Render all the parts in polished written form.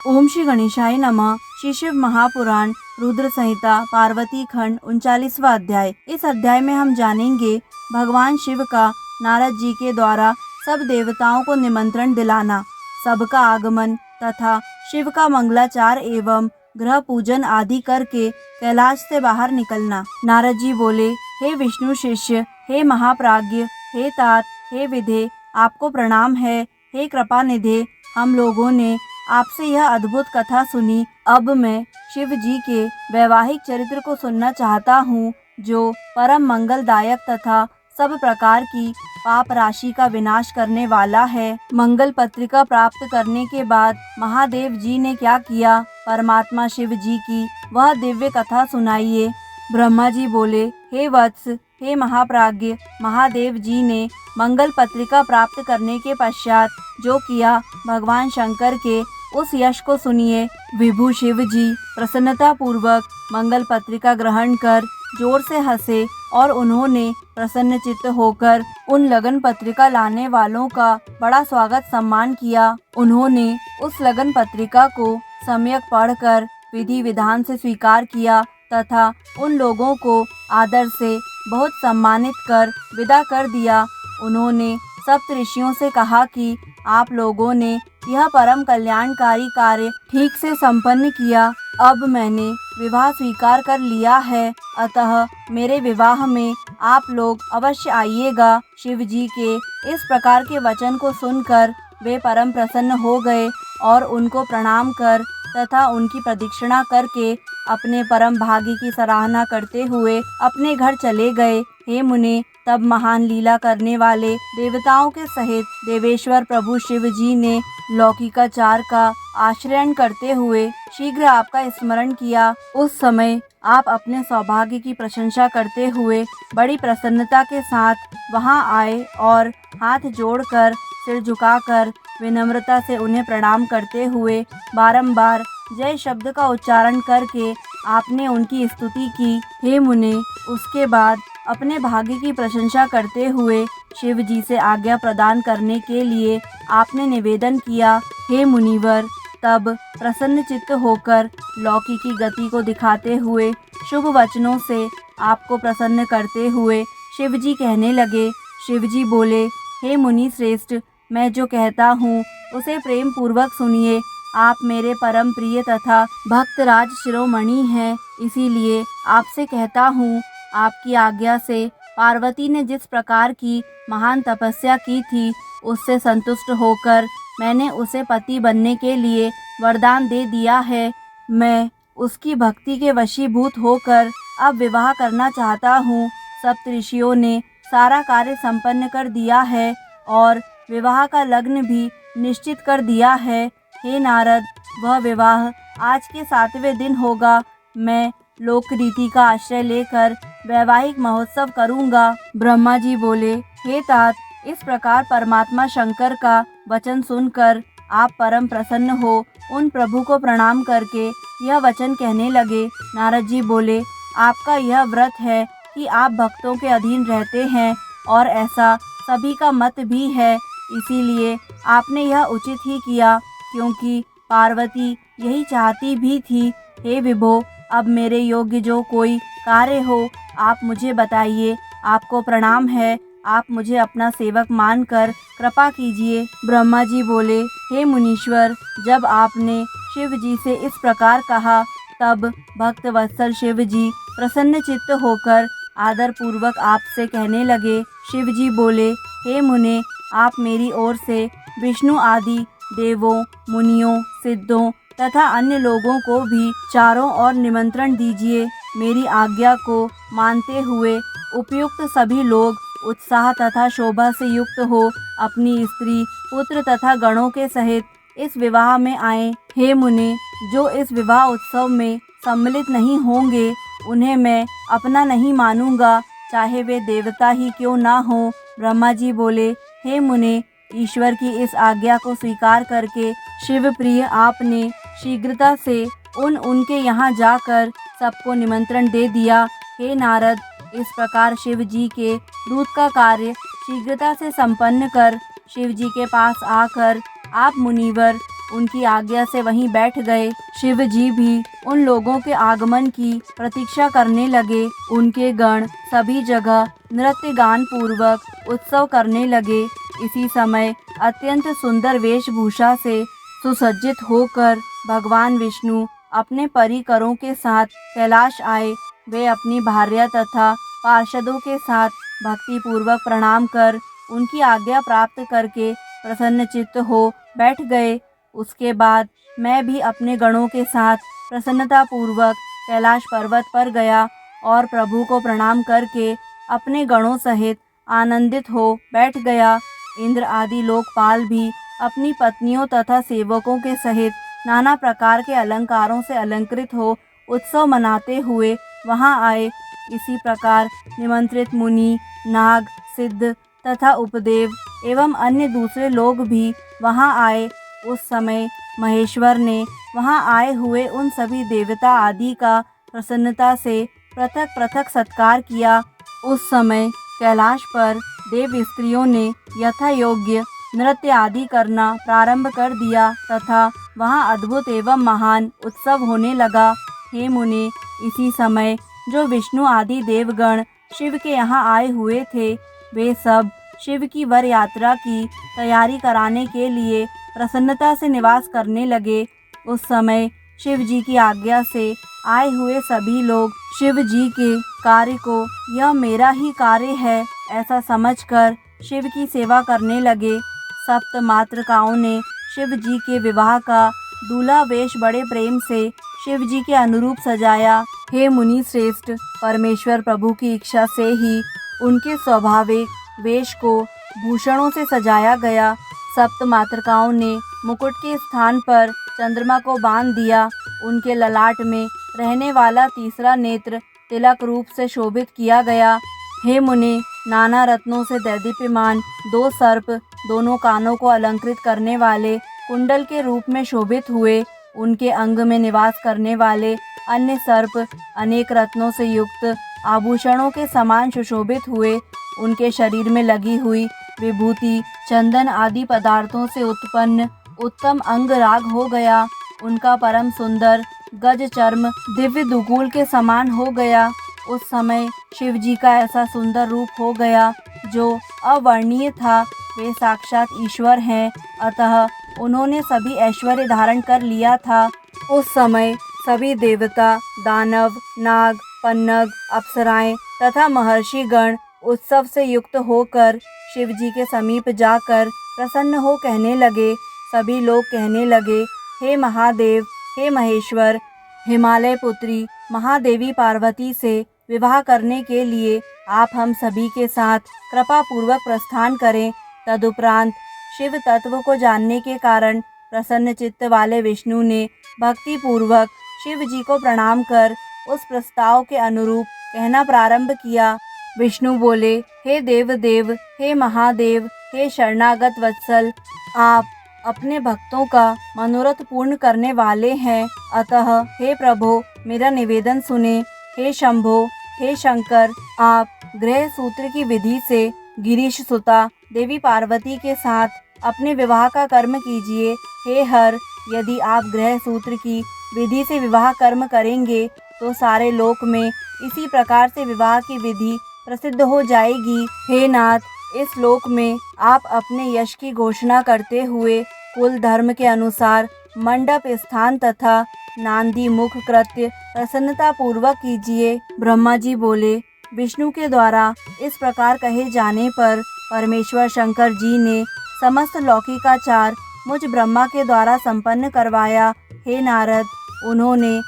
ओम श्री गणेशाय नमः। श्री शिव महापुराण रुद्र संहिता पार्वती खंड 39वां अध्याय। इस अध्याय में हम जानेंगे भगवान शिव का नारद जी के द्वारा सब देवताओं को निमंत्रण दिलाना, सबका आगमन तथा शिव का मंगलाचार एवं ग्रह पूजन आदि करके कैलाश से बाहर निकलना। नारद जी बोले, हे विष्णु शिष्य, हे महाप्राज्ञ, हे तात, हे विधे, आपको प्रणाम है। हे कृपा निधे, हम लोगों ने आपसे यह अद्भुत कथा सुनी। अब मैं शिव जी के वैवाहिक चरित्र को सुनना चाहता हूँ, जो परम मंगलदायक तथा सब प्रकार की पाप राशि का विनाश करने वाला है। मंगल पत्रिका प्राप्त करने के बाद महादेव जी ने क्या किया, परमात्मा शिव जी की वह दिव्य कथा सुनाइए। ब्रह्मा जी बोले, हे वत्स, हे महाप्राज्ञ, महादेव जी ने मंगल पत्रिका प्राप्त करने के पश्चात जो किया, भगवान शंकर के उस यश को सुनिए। विभु शिव जी प्रसन्नता पूर्वक मंगल पत्रिका ग्रहण कर जोर से हंसे और उन्होंने प्रसन्न चित्त होकर उन लगन पत्रिका लाने वालों का बड़ा स्वागत सम्मान किया। उन्होंने उस लगन पत्रिका को सम्यक पढ़कर विधि विधान से स्वीकार किया तथा उन लोगों को आदर से बहुत सम्मानित कर विदा कर दिया। उन्होंने सप्त ऋषियों से कहा कि आप लोगों ने यह परम कल्याणकारी कार्य ठीक से संपन्न किया। अब मैंने विवाह स्वीकार कर लिया है, अतः मेरे विवाह में आप लोग अवश्य आइएगा। शिव जी के इस प्रकार के वचन को सुनकर वे परम प्रसन्न हो गए और उनको प्रणाम कर तथा उनकी प्रदक्षिणा करके अपने परम भाग्य की सराहना करते हुए अपने घर चले गए। हे मुने, तब महान लीला करने वाले देवताओं के सहित देवेश्वर प्रभु शिव जी ने लौकिकाचार का आश्रयण करते हुए शीघ्र आपका स्मरण किया। उस समय आप अपने सौभाग्य की प्रशंसा करते हुए बड़ी प्रसन्नता के साथ वहां आए और हाथ जोड़कर सिर झुकाकर विनम्रता से उन्हें प्रणाम करते हुए बारंबार जय शब्द का उच्चारण करके आपने उनकी स्तुति की। हे मुने, उसके बाद अपने भाग्य की प्रशंसा करते हुए शिव जी से आज्ञा प्रदान करने के लिए आपने निवेदन किया। हे मुनिवर, तब प्रसन्न चित्त होकर लौकिकी गति को दिखाते हुए शुभ वचनों से आपको प्रसन्न करते हुए शिव जी कहने लगे। शिव जी बोले, हे मुनि श्रेष्ठ, मैं जो कहता हूँ उसे प्रेम पूर्वक सुनिए। आप मेरे परम प्रिय तथा भक्तराज शिरोमणि हैं, इसीलिए आपसे कहता हूँ, आपकी आज्ञा से पार्वती ने जिस प्रकार की महान तपस्या की थी, उससे संतुष्ट होकर मैंने उसे पति बनने के लिए वरदान दे दिया है। मैं उसकी भक्ति के वशीभूत होकर अब विवाह करना चाहता हूँ। सप्तऋषियों ने सारा कार्य संपन्न कर दिया है और विवाह का लग्न भी निश्चित कर दिया है। हे नारद, वह विवाह आज के 7वें दिन होगा। मैं लोक रीति का आश्रय लेकर वैवाहिक महोत्सव करूंगा। ब्रह्मा जी बोले, हे तात, इस प्रकार परमात्मा शंकर का वचन सुनकर आप परम प्रसन्न हो उन प्रभु को प्रणाम करके यह वचन कहने लगे। नारद जी बोले, आपका यह व्रत है कि आप भक्तों के अधीन रहते हैं और ऐसा सभी का मत भी है, इसीलिए आपने यह उचित ही किया, क्योंकि पार्वती यही चाहती भी थी। हे विभो, अब मेरे योग्य जो कोई कार्य हो आप मुझे बताइए। आपको प्रणाम है, आप मुझे अपना सेवक मानकर कृपा कीजिए। ब्रह्मा जी बोले, हे मुनीश्वर, जब आपने शिव जी से इस प्रकार कहा, तब भक्त वत्सल शिव जी प्रसन्न चित्त होकर आदर पूर्वक आपसे कहने लगे। शिव जी बोले, हे मुने, आप मेरी ओर से विष्णु आदि देवों, मुनियों, सिद्धों तथा अन्य लोगों को भी चारों ओर निमंत्रण दीजिए। मेरी आज्ञा को मानते हुए उपयुक्त सभी लोग उत्साह तथा शोभा से युक्त हो अपनी स्त्री, पुत्र तथा गणों के सहित इस विवाह में आए। हे मुने, जो इस विवाह उत्सव में सम्मिलित नहीं होंगे उन्हें मैं अपना नहीं मानूंगा, चाहे वे देवता ही क्यों ना हो। ब्रह्मा जी बोले, हे मुने, ईश्वर की इस आज्ञा को स्वीकार करके शिव प्रिय आपने शीघ्रता से उनके यहाँ जाकर सबको निमंत्रण दे दिया। हे नारद, इस प्रकार शिव जी के दूत का कार्य शीघ्रता से संपन्न कर शिव जी के पास आकर आप मुनिवर उनकी आज्ञा से वहीं बैठ गए। शिव जी भी उन लोगों के आगमन की प्रतीक्षा करने लगे। उनके गण सभी जगह नृत्य गान पूर्वक उत्सव करने लगे। इसी समय अत्यंत सुंदर वेशभूषा से सुसज्जित होकर भगवान विष्णु अपने परिकरों के साथ कैलाश आए। वे अपनी भार्या तथा पार्षदों के साथ भक्ति पूर्वक प्रणाम कर उनकी आज्ञा प्राप्त करके प्रसन्नचित्त हो बैठ गए। उसके बाद मैं भी अपने गणों के साथ प्रसन्नता पूर्वक कैलाश पर्वत पर गया और प्रभु को प्रणाम करके अपने गणों सहित आनंदित हो बैठ गया। इंद्र आदि लोकपाल भी अपनी पत्नियों तथा सेवकों के सहित नाना प्रकार के अलंकारों से अलंकृत हो उत्सव मनाते हुए वहां आए। इसी प्रकार निमंत्रित मुनि, नाग, सिद्ध तथा उपदेव एवं अन्य दूसरे लोग भी वहां आए। उस समय महेश्वर ने वहां आए हुए उन सभी देवता आदि का प्रसन्नता से पृथक पृथक सत्कार किया। उस समय कैलाश पर देव स्त्रियों ने यथा योग्य नृत्य आदि करना प्रारंभ कर दिया तथा वहां अद्भुत एवं महान उत्सव होने लगा। हे मुने, इसी समय जो विष्णु आदि देवगण शिव के यहाँ आए हुए थे, वे सब शिव की वर यात्रा की तैयारी कराने के लिए प्रसन्नता से निवास करने लगे। उस समय शिव जी की आज्ञा से आए हुए सभी लोग शिव जी के कार्य को यह मेरा ही कार्य है ऐसा समझकर शिव की सेवा करने लगे। सप्त मातृकाओं ने शिव जी के विवाह का दूल्हा वेश बड़े प्रेम से शिव जी के अनुरूप सजाया। हे मुनि श्रेष्ठ, परमेश्वर प्रभु की इच्छा से ही उनके स्वाभाविक वेश को भूषणों से सजाया गया। सप्त मातृकाओं ने मुकुट के स्थान पर चंद्रमा को बांध दिया। उनके ललाट में रहने वाला तीसरा नेत्र तिलक रूप से शोभित किया गया। हे मुने, नाना रत्नों से दैदीप्यमान 2 सर्प दोनों कानों को अलंकृत करने वाले कुंडल के रूप में शोभित हुए। उनके अंग में निवास करने वाले अन्य सर्प अनेक रत्नों से युक्त आभूषणों के समान सुशोभित हुए। उनके शरीर में लगी हुई विभूति चंदन आदि पदार्थों से उत्पन्न उत्तम अंग राग हो गया। उनका परम सुंदर गज चर्म दिव्य दुगुल के समान हो गया। उस समय शिव जी का ऐसा सुंदर रूप हो गया जो अवर्णनीय था। वे साक्षात ईश्वर हैं, अतः उन्होंने सभी ऐश्वर्य धारण कर लिया था। उस समय सभी देवता, दानव, नाग, पन्नग, अप्सराएं तथा महर्षि गण उत्सव से युक्त होकर शिव जी के समीप जाकर प्रसन्न हो कहने लगे। सभी लोग कहने लगे, हे महादेव, हे महेश्वर, हिमालय पुत्री महादेवी पार्वती से विवाह करने के लिए आप हम सभी के साथ कृपा पूर्वक प्रस्थान करें। तदुपरांत शिव तत्व को जानने के कारण प्रसन्न चित्त वाले विष्णु ने भक्ति पूर्वक शिव जी को प्रणाम कर उस प्रस्ताव के अनुरूप कहना प्रारंभ किया। विष्णु बोले, हे देव, हे महादेव, हे शरणागत वत्सल, आप अपने भक्तों का मनोरथ पूर्ण करने वाले हैं, अतः हे प्रभो मेरा निवेदन सुने। हे शंभो, हे शंकर, आप गृह सूत्र की विधि से गिरीश सुता देवी पार्वती के साथ अपने विवाह का कर्म कीजिए। हे हर, यदि आप गृह सूत्र की विधि से विवाह कर्म करेंगे तो सारे लोक में इसी प्रकार से विवाह की विधि प्रसिद्ध हो जाएगी। हे नाथ, इस लोक में आप अपने यश की घोषणा करते हुए कुल धर्म के अनुसार मंडप स्थान तथा नांदी मुख कृत्य प्रसन्नता पूर्वक कीजिए। ब्रह्मा जी बोले, विष्णु के द्वारा इस प्रकार कहे जाने पर परमेश्वर शंकर जी ने समस्त लौकिकाचार मुझ ब्रह्मा के द्वारा संपन्न करवाया। हे नारद, उन्होंने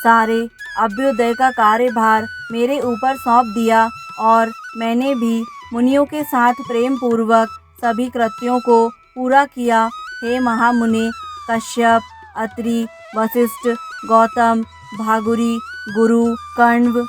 सारे अभ्युदय का कार्यभार मेरे ऊपर सौंप दिया और मैंने भी मुनियों के साथ प्रेम पूर्वक सभी कृत्यों को पूरा किया। हे महामुनि, कश्यप, अत्रि, वशिष्ठ, गौतम, भागुरी, गुरु, कण्व,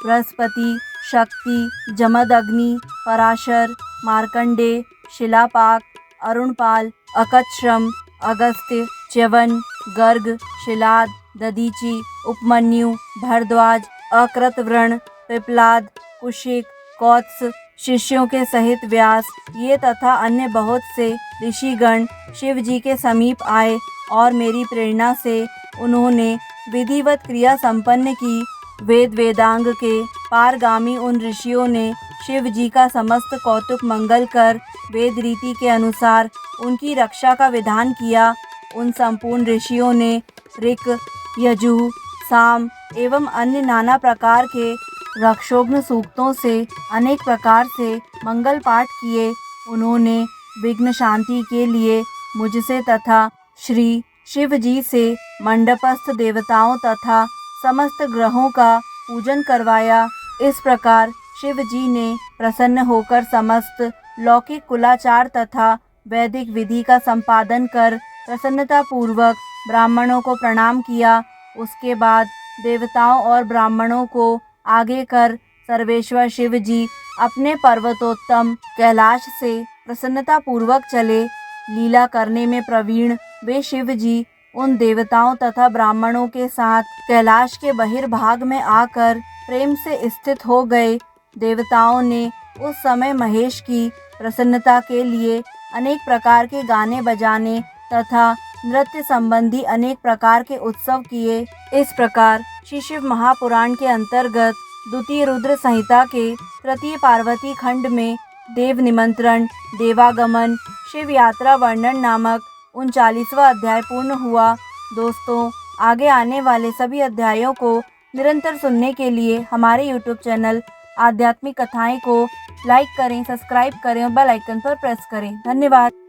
बृहस्पति, शक्ति, जमदग्नि, पराशर, मार्कंडेय, शिलापाक, अरुणपाल, अकच्छ्रम, अगस्त्य, च्यवन, गर्ग, शिलाद, दधीचि, उपमन्यु, भरद्वाज, अकृतव्रण, पिप्लाद, कुशिक, कौत्स, शिष्यों के सहित व्यास ये तथा अन्य बहुत से ऋषिगण शिव जी के समीप आए और मेरी प्रेरणा से उन्होंने विधिवत क्रिया संपन्न की। वेद वेदांग के पारगामी उन ऋषियों ने शिव जी का समस्त कौतुक मंगल कर वेद रीति के अनुसार उनकी रक्षा का विधान किया। उन संपूर्ण ऋषियों ने ऋक, यजुः, साम एवं अन्य नाना प्रकार के रक्षोघ्न सूक्तों से अनेक प्रकार से मंगल पाठ किए। उन्होंने विघ्न शांति के लिए मुझसे तथा श्री शिव जी से मंडपस्थ देवताओं तथा समस्त ग्रहों का पूजन करवाया। इस प्रकार शिव जी ने प्रसन्न होकर समस्त लौकिक कुलाचार तथा वैदिक विधि का संपादन कर प्रसन्नता पूर्वक ब्राह्मणों को प्रणाम किया। उसके बाद देवताओं और ब्राह्मणों को आगे कर सर्वेश्वर शिव जी अपने पर्वतोत्तम कैलाश से प्रसन्नता पूर्वक चले। लीला करने में प्रवीण वे शिव जी उन देवताओं तथा ब्राह्मणों के साथ कैलाश के बहिर्भाग में आकर प्रेम से स्थित हो गए। देवताओं ने उस समय महेश की प्रसन्नता के लिए अनेक प्रकार के गाने बजाने तथा नृत्य संबंधी अनेक प्रकार के उत्सव किए। इस प्रकार श्री शिव महापुराण के अंतर्गत द्वितीय रुद्र संहिता के तृतीय पार्वती खंड में देव निमंत्रण, देवागमन, शिव यात्रा वर्णन नामक 39वां अध्याय पूर्ण हुआ। दोस्तों, आगे आने वाले सभी अध्यायों को निरंतर सुनने के लिए हमारे YouTube चैनल आध्यात्मिक कथाएं को लाइक करें, सब्सक्राइब करें और बेल आइकन पर प्रेस करें। धन्यवाद।